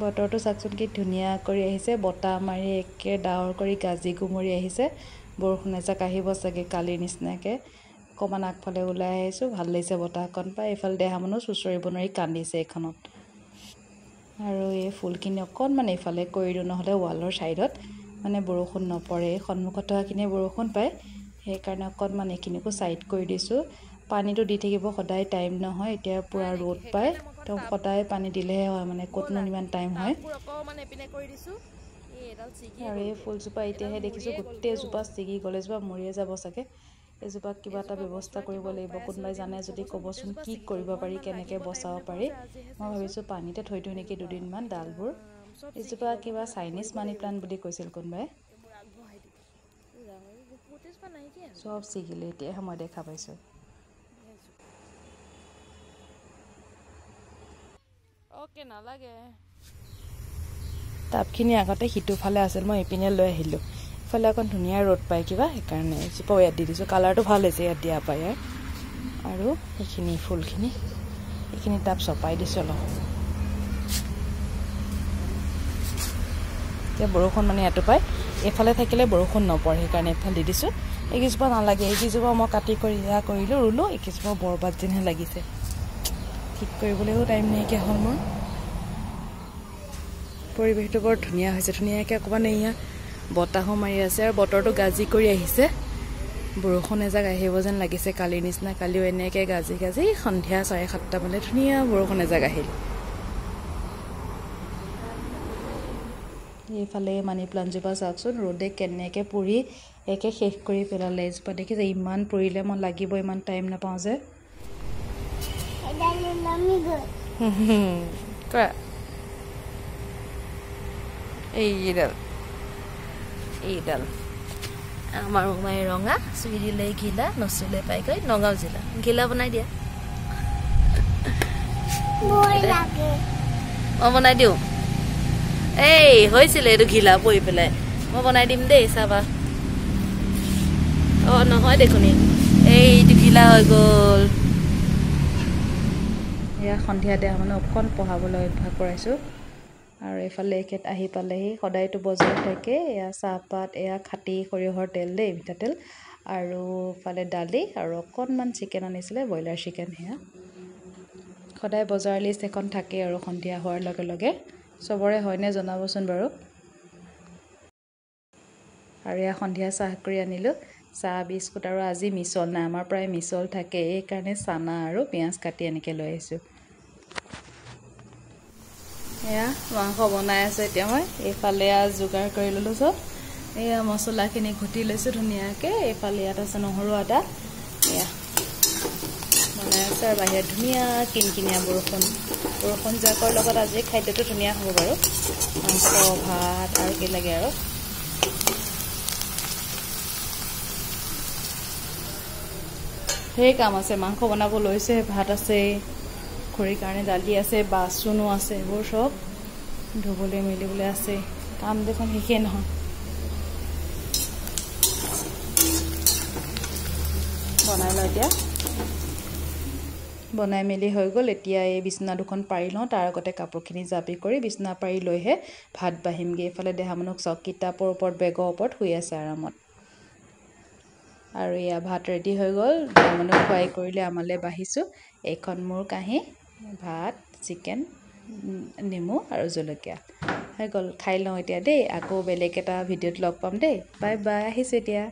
বতৰটো চাকচোন কি ধুনীয়া কৰি আহিছে বতাহ মাৰি একে ডাৱৰ কৰি গাজি গুমৰি আহিছে বৰষুণ এজাক আহিব চাগে কালিৰ নিচিনাকৈ অকণমান আগফালে ওলাই আহিছোঁ ভাল লাগিছে বতাহকণ পাই এইফালে দেহা মানুহ চুঁচৰিব নোৱাৰি কান্দিছে এইখনত আৰু এই ফুলখিনি অকণমান এইফালে কৰি দিওঁ নহ'লে ৱালৰ ছাইডত মানে বৰষুণ নপৰে সন্মুখত থকাখিনিয়ে বৰষুণ পায় সেইকাৰণে অকণমান এইখিনিকো ছাইড কৰি দিছোঁ পানীটো দি থাকিব সদায় টাইম নহয় এতিয়া পূৰা ৰ'দ পায় তো সদায় পানী দিলেহে হয় মানে ক'তনো ইমান টাইম হয় আৰু এই ফুলজোপা এতিয়াহে দেখিছোঁ গোটেইজোপা ছিগি গ'ল এজোপা মৰিয়ে যাব চাগে এজোপাক কিবা এটা ব্যৱস্থা কৰিব লাগিব কোনোবাই জানে যদি ক'বচোন কি কৰিব পাৰি কেনেকৈ বচাব পাৰি মই ভাবিছোঁ পানীতে থৈ দিওঁ নেকি দুদিনমান ডালবোৰ এজোপা কিবা চাইনিজ মানি প্লাণ্ট বুলি কৈছিল কোনোবাই চব ছিগিলে এতিয়াহে মই দেখা পাইছোঁ টাবখিনি আগতে সিটোফালে আছিল মই ইপিনে লৈ আহিলোঁ ইফালে অকণ ধুনীয়া ৰ'দ পায় কিবা সেইকাৰণে এজোপাও ইয়াত দি দিছোঁ কালাৰটো ভাল হৈছে ইয়াত দিয়া পায় ইয়াৰ আৰু সেইখিনি ফুলখিনি এইখিনি টাব চপাই দিছোঁ অলপ এতিয়া বৰষুণ মানে ইয়াতো পায় এইফালে থাকিলে বৰষুণ নপৰে সেইকাৰণে এইফালে দি দিছোঁ এইকেইজোপা নালাগে এইকেইজোপা মই কাটি কৰি এয়া কৰিলোঁ ৰুলোঁ এইকেইজোপা বৰবাদ যেনহে লাগিছে ঠিক কৰিবলৈও টাইম নাইকিয়া হ'ল মোৰ পৰিৱেশটো বৰ ধুনীয়া হৈছে ধুনীয়াকৈ অকণমান এয়া বতাহো মাৰি আছে আৰু বতৰটো গাজি কৰি আহিছে বৰষুণ এজাক আহিব যেন লাগিছে কালিৰ নিচিনা কালিও এনেকৈ গাজি গাজি সন্ধিয়া 7:30 মানে ধুনীয়া বৰষুণ এজাক আহিল এইফালে মানি প্লাণ্টজোপা চাওকচোন ৰ'দে কেনেকৈ পুৰি একে শেষ কৰি পেলালে এজোপা দেখিছে ইমান পুৰিলে মই লাগিব ইমান টাইম নাপাওঁ যে কোৱা এইডাল আমাৰ মোমাই ৰঙা চুই দিলে ঘিলা নচুলে পাইকৈ নগাঁও জিলা ঘিলা বনাই দিয়া মই বনাই দিওঁ এই হৈছিলে এইটো ঘিলা পৰি পেলাই মই বনাই দিম দেই চাবা অঁ নহয় দেখোন এইটো ঘিলা হৈ গ'ল এয়া সন্ধিয়া দেহা মানে অকণ পঢ়াবলৈ অভ্যাস কৰাইছোঁ আৰু এইফালে এখেত আহি পালেহি সদায়তো বজাৰত থাকে এয়া চাহপাত এয়া খাটি সৰিয়হৰ তেল দেই মিঠাতেল আৰু ইফালে দালি আৰু অকণমান চিকেন আনিছিলে ব্ৰইলাৰ চিকেন সেয়া সদায় বজাৰ লিষ্ট এখন থাকে আৰু সন্ধিয়া হোৱাৰ লগে লগে চবৰে হয়নে জনাবচোন বাৰু আৰু এয়া সন্ধিয়া চাহ কৰি আনিলোঁ চাহ বিস্কুট আৰু আজি মিছল নাই আমাৰ প্ৰায় মিছল থাকে এইকাৰণে চানা আৰু পিঁয়াজ কাটি এনেকৈ লৈ আহিছোঁ এয়া মাংস বনাই আছে এতিয়া মই এইফালে যোগাৰ কৰি ল'লোঁ চব এয়া মছলাখিনি ঘুটি লৈছোঁ ধুনীয়াকৈ এইফালে ইয়াত আছে নহৰু আদা এয়া বনাই আছে আৰু বাহিৰত ধুনীয়া কিনকিনীয়া বৰষুণ জাকৰ লগত আজি খাদ্যটো ধুনীয়া হ'ব বাৰু মাংস ভাত আৰু কি লাগে আৰু ধেৰ কাম আছে মাংস বনাব লৈছে ভাত আছে খৰিৰ কাৰণে দালি আছে বাচনো আছে এইবোৰ চব ধুবলৈ মেলিবলৈ আছে কাম দেখোন শেষেই নহয় বনাই লওঁ এতিয়া বনাই মেলি হৈ গ'ল এতিয়া এই বিছনা দুখন পাৰি লওঁ তাৰ আগতে কাপোৰখিনি জাপি কৰি বিছনা পাৰি লৈহে ভাত বাঢ়িমগৈ এইফালে দেহা মানুহক চাওক কিতাপৰ ওপৰত বেগৰ ওপৰত শুই আছে আৰামত আৰু এয়া ভাত ৰেডি হৈ গ'ল দেহা মানুহক খুৱাই কৰিলে আমালৈ বাঢ়িছোঁ এইখন মোৰ কাঁহী ভাত চিকেন নেমু আৰু জলকীয়া হৈ গ'ল খাই লওঁ এতিয়া দেই আকৌ বেলেগ এটা ভিডিঅ'ত লগ পাম দেই বাই বাই আহিছোঁ এতিয়া